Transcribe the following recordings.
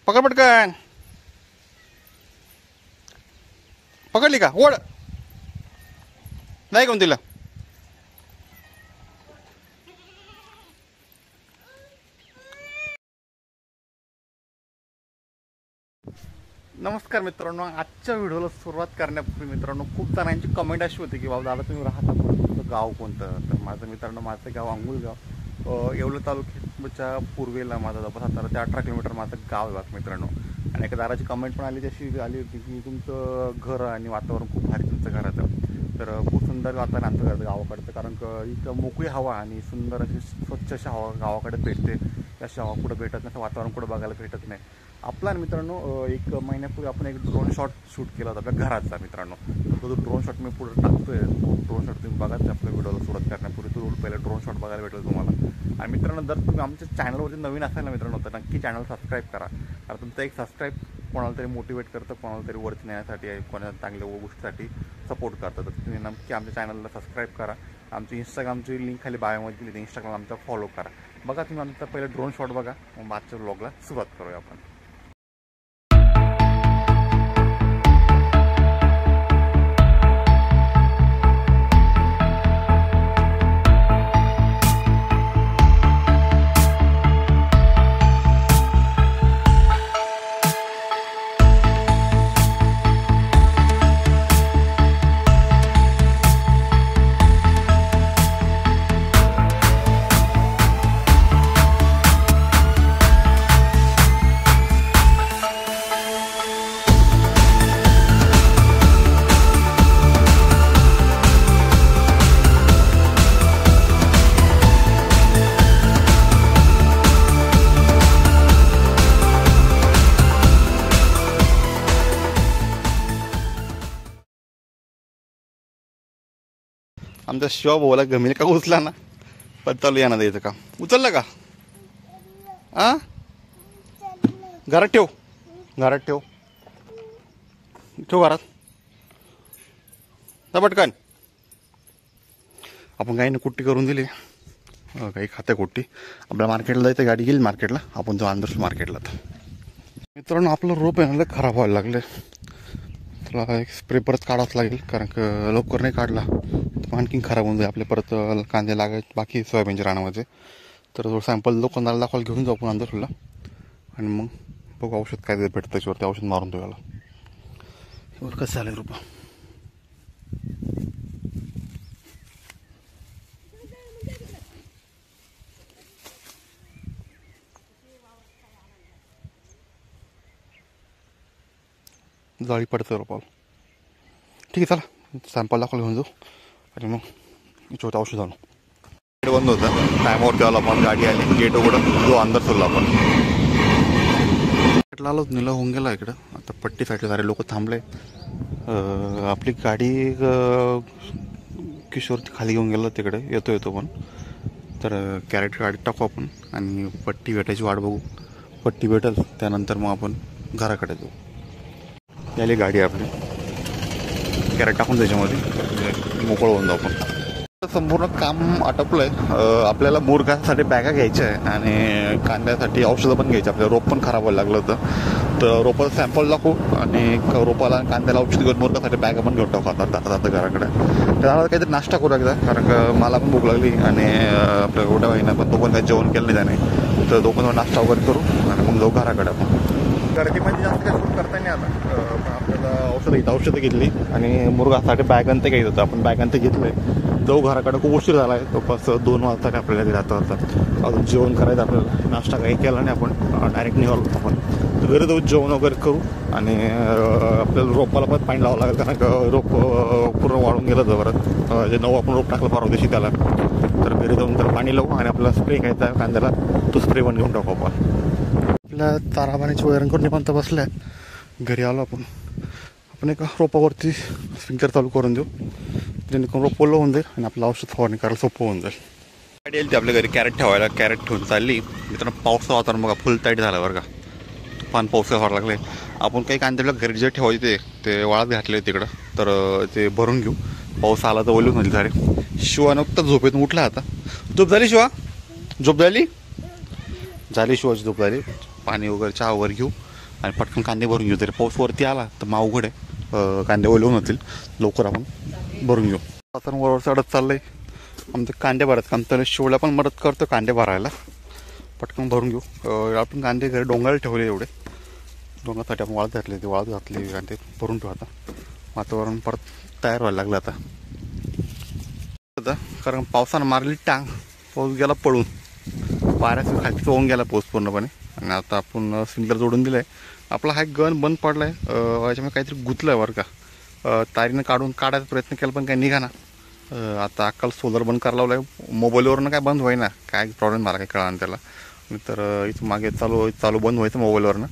पकड पटकन. पकडली का? ओढ. नाही कोण तिला. नमस्कार मित्रांनो, आजच्या व्हिडिओला सुरुवात करण्यापूर्वी मित्रांनो खूप जणांची कमेंट अशी होती की बाबा दादा तुम्ही राहता तुमचं गाव कोणतं. तर माझं मित्रांनो माझं गाव अंगुलगाव, येवला तालुक्याच्या पूर्वेला माझा जवळ 17 ते 18 किलोमीटर माझं गाव आहे मित्रांनो. आणि एका दाराची कमेंट पण आली तशी आली होती की तुमचं घर आणि वातावरण खूप भारी तुमचं घराचं. तर खूप सुंदर वातावरण आमचं घराचं गावाकडचं, कारण इथं मोकळी हवा आणि सुंदर अशी स्वच्छ अशी हवा गावाकडे भेटते. अशी हवा कुठं भेटत नाही, वातावरण कुठं बघायला भेटत नाही. आपला मित्रांनो 1 महिन्यापूर्वी आपण एक ड्रोन शॉट शूट केला होता आपल्या घराचा मित्रांनो. तो ड्रोन शॉट मी पुढे टाकतोय. तो ड्रोन शॉट तुम्ही बघा आपल्या व्हिडिओला सुरुवात करण्यापूर्वी तो पहिला ड्रोन शॉट बघायला भेटेल तुम्हाला. आणि मित्रांनो जर तुम्ही आमच्या चॅनलवरती नवीन असाल ना मित्रांनो तर नक्की चॅनल सबस्क्राईब करा. कारण तुमचं एक सबस्क्राईब कोणाला तरी मोटिवेट करतं, कोणाला तरी वरती नेण्यासाठी, कोणाला चांगल्या गोष्टीसाठी सपोर्ट करतं. तर तुम्ही नक्की आमच्या चॅनलला सबस्क्राईब करा. आमची इंस्टाग्रामची लिंक खाली बायोमध्ये दिली, इंस्टाग्राम आमचा फॉलो करा. बघा तुम्ही आमचा पहिला ड्रोन शॉट बघा, मग मागच्या व्लॉगला सुरुवात करूया आपण. आमचा शिवा भाऊला गमेल का उचला ना, पण चालू यांना द्यायचं का? उचललं का? आ घरात ठेव, घरात ठेव, ठेव घरात. पटकन. आपण गाईने कुट्टी करून दिली, काही खात्या कुट्टी. आपल्या मार्केटला जायचं, गाडी गेली मार्केटला, आपण जाऊ आंध्र मार्केटला. मित्रांनो आपलं रोप आहे ना खराब व्हायला लागलं. त्याला एक स्प्रे परत काढावंच लागेल, कारण का लवकर नाही काढला आणखीन खराब होऊन जाईल. आपले परत कांदे लागायचे बाकी सोयाबीनच्या रानामध्ये. तर थोडं सॅम्पल दुकानदाराला दाखवायला घेऊन जाऊ आपण अंदरला, आणि मग बघू औषध काय भेटतं त्याच्यावरती औषध मारून देऊ याला. एवढं कसं झालं रुपा. जाळी पडतं रोपाला. ठीक आहे चला सॅम्पल दाखवायला घेऊन जाऊ आणि मग याच्यावरती औषध आणू. गेट बंद होतं, टायमावरती आलो आपण, गाडी आली, गेट उघडं जो अंदर सोडला आपण. गेटला आलो, निला होऊन गेला इकडं. आता पट्टीसाठी सारे लोक थांबले. आपली गाडी किशोरची खाली घेऊन गेला तिकडे, येतो पण. तर कॅरेट गाडीत टाकू आपण आणि पट्टी भेटायची वाट बघू. पट्टी भेटेल त्यानंतर मग आपण घराकडे जाऊ. याली गाडी आपली, कॅरेट टाकून त्याच्यामध्ये मोकळं होऊन जाऊ आपण. संपूर्ण काम आटपलं आहे. आपल्याला मुरघासाठी बॅगा घ्यायच्या आहे आणि कांद्यासाठी औषधं पण घ्यायची. आपल्याला रोप पण खराब व्हायला लागलं होतं, तर रोपाचं सॅम्पल दाखवू आणि रोपाला कांद्याला औषध घेऊन मुरघासाठी बॅगा पण घेऊन टाकू आता जाता घराकडे. त्याला काहीतरी नाश्ता करू एकदा, कारण का मला पण भूक लागली आणि आपल्या गोट्या बाईना पण, तो पण काही जेवण केलं नाही त्याने. तर तो पण नाश्ता वगैरे करू आणि मग जाऊ घराकडे आपण. गर्दीमध्ये जास्त काही शूट करता नाही आला, पण आपल्याला औषधं घेतली आणि मुरघासाठी बॅगन ते घ्यायचं होतं. आपण बॅगन ते घेतले, जाऊ घराकडे. खूप उशीर झाला आहे, जवळपास 2 वाजता आपल्याला घरी जाता होता. अजून जेवण करायचं आपल्याला, नाश्ता काही केला नाही आपण, डायरेक्ट निघालो आपण. तर घरी जाऊ जेवण वगैरे करू आणि आपल्याला रोपाला पण पाणी लावावं लागेल, कारण का रोप पूर्ण वाळून गेलं जवळच. जे नऊ आपण रोप टाकलं परवा दिवशी त्याला. तर घरी जाऊन त्याला पाणी लावू आणि आपल्याला स्प्रे घ्यायचा कांद्याला, तो स्प्रे पण घेऊन टाकू आपण. आपल्या ताराबाणीची वैरण करून निवांत बसल्या. घरी आलो आपण एका रोपावरती स्प्रिंकलर चालू करून देऊ, जेणेकरून रोप ओलं होऊन जाईल आणि आपलं औषध फवारणी करायला सोपं होऊन जाईल. गाडी येईल ती आपल्या घरी कॅरेट ठेवायला, कॅरेट ठेवून चालली. मित्रांनो पावसाचं वातावरण बघा, फुल टाईट झालं बरं का. पान पाऊस व्हायला लागले. आपण काही कांद्याला घरी जे ठेवायचे ते वाळत घातले तिकडं, तर ते भरून घेऊ. पाऊस आला तर ओलून होईल सारे. शिवा नुकताच झोपेतून उठला. आता झोप झाली शिवा? झोप झाली? शिवाची झोप झाली. पाणी वगैरे चहा वगैरे घेऊ आणि पटकन कांदे भरून घेऊ. तरी पाऊस वरती आला तर मग अवघड आहे, कांदे ओले होऊन होतील. लवकर आपण भरून घेऊ. आता वरवर चढत चाललं आहे आमचं कांदे भरत काम. तर शिवला पण मदत करतो कांदे भरायला. पटकन भरून घेऊ. आपण कांदे घरी डोंगराला ठेवले एवढे. डोंगरासाठी आपण वाळत घातले, ते वाळत घातले कांदे भरून ठेवू. आता वातावरण परत तयार व्हायला लागलं आता. कारण पावसानं मारली टांग, पाऊस गेला पळून, वाऱ्याचं खाली चोवून गेला पाऊस पूर्णपणे. आणि आता आपण स्प्रिंकलर जोडून दिलं आहे. आपला हा गन बंद पडला आहे, याच्यामुळे काहीतरी गुंतलं आहे बरं का. तारीनं काढायचा प्रयत्न केला पण काही निघाना. आता अक्काल सोलर बंद करायला लावला आहे. मोबाईलवरनं काय बंद होईना, काय प्रॉब्लेम झाला काय कळा ना त्याला. तर इथं मागे चालू बंद व्हायचं मोबाईलवरनं.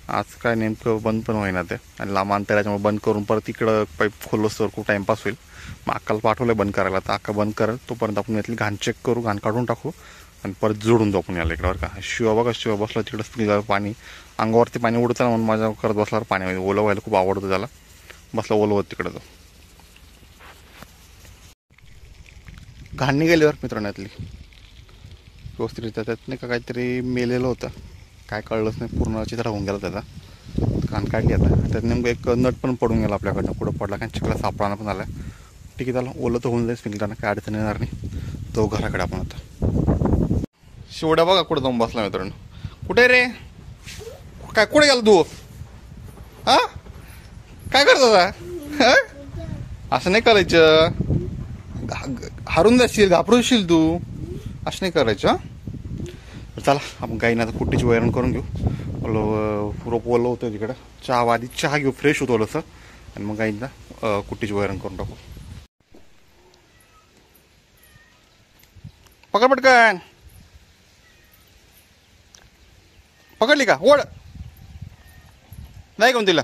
आज काय नेमकं बंद पण होईना ते. आणि लांब अंतर याच्यामुळे बंद करून परत इकडं पाईप खोललं खूप टाईमपास होईल. मग अक्काला पाठवलं बंद करायला. तर अक्का बंद करेल, तोपर्यंत आपण यातली घाण चेक करू, घाण काढून टाकू आणि परत जोडून जाऊ आपण याला इकडं बरं का. शिवा बघा, शिवा बसला तिकडं स्प्रिंकलर पाणी अंगावरती पाणी उडतं म्हणून माझ्या करत बसल्यावर पाणी ओलं व्हायला खूप आवडतं त्याला. बसला ओलं होत तिकडं. तो घाण निघाल्यावर मित्रांनो यातली व्यवस्थितरित्या. त्यात नाही का काहीतरी मेलेलं होतं, काय कळलंच नाही, पूर्ण चित्रा होऊन गेला त्याचा. घाण काढली आता. त्यात नेमकं एक नट पण पडून गेला आपल्याकडनं, कुठं पडला काय चिखला सापडाना पण झाला. ठीक आहे, त्याला ओलं तर होऊन जाईल स्प्रिंकलरनं, काय अडचण येणार नाही. तो घराकडे आपण आता. शिवड्या बघा कुठं जाऊन बसला मित्रांनो. कुठे रे, काय कुठे गेला तू? हा काय करतो आता? असं नाही करायचं, हारून जाशील, घाबरूशील तू. असं नाही करायचं. चला आपण गाईनं आता कुट्टीची वैरण करून घेऊ. रोप ओलं होतं तिकडं. आधी चहा घेऊ, फ्रेश होतो ओलंसं. आणि मग गाईंना कुट्टीची वैरण करून टाकू. पकड पटकन. पकडली का? ओढ नाही कोण तिला.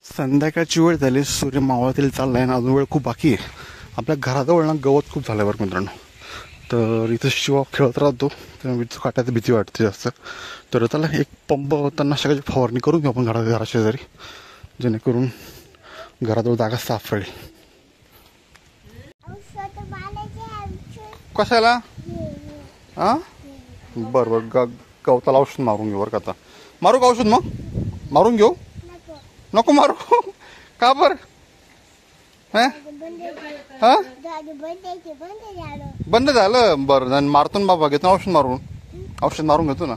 संध्याकाळची वेळ झाली, सूर्य मावळतील चालला आहे ना, अजून वेळ खूप बाकी आहे. आपल्या घराजवळ ना गवत खूप झालं बरं मित्रांनो. तर इथं शिवा खेळत राहतो, त्यामुळे विच काट्याची भीती वाटते जास्त. तर त्याला एक पंप तणनाशकाची फवारणी करून घेऊ आपण घराशेजारी, जेणेकरून घराजवळ जागा साफ राहील. कशाला? हां बरं गवताला औषध मारून घेऊ बरं का. आता मारू का औषध? मग मारून घेऊ. नको मारू. का बरं? हां बंद झालं. बरं मारतो ना बाबा, घेतो औषध मारून घेतो ना.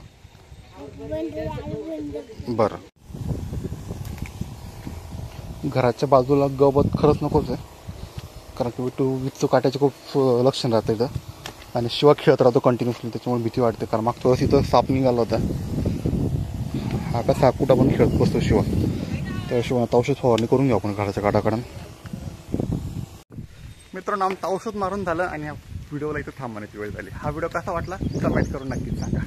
बरं. घराच्या बाजूला गवत खरंच नकोच आहे, कारण की विचू काट्याचे खूप लक्षण राहतं इथं. आणि शिवा खेळत राहतो कंटिन्युअसली, त्याच्यामुळे भीती वाटते. कारण मागच्या वेळेस इथं साप निघाला होता. हा का साप कुठं पण खेळत बसतो शिवा. त्या शिवाय आता औषध फवारणी करून घेऊ आपण घराच्या काठाकडून. मित्रांनो आमचं औषध मारून झालं आणि या व्हिडिओला इथं थांबण्याची वेळ झाली. हा व्हिडिओ कसा वाटला कमेंट करून नक्कीच सांगा.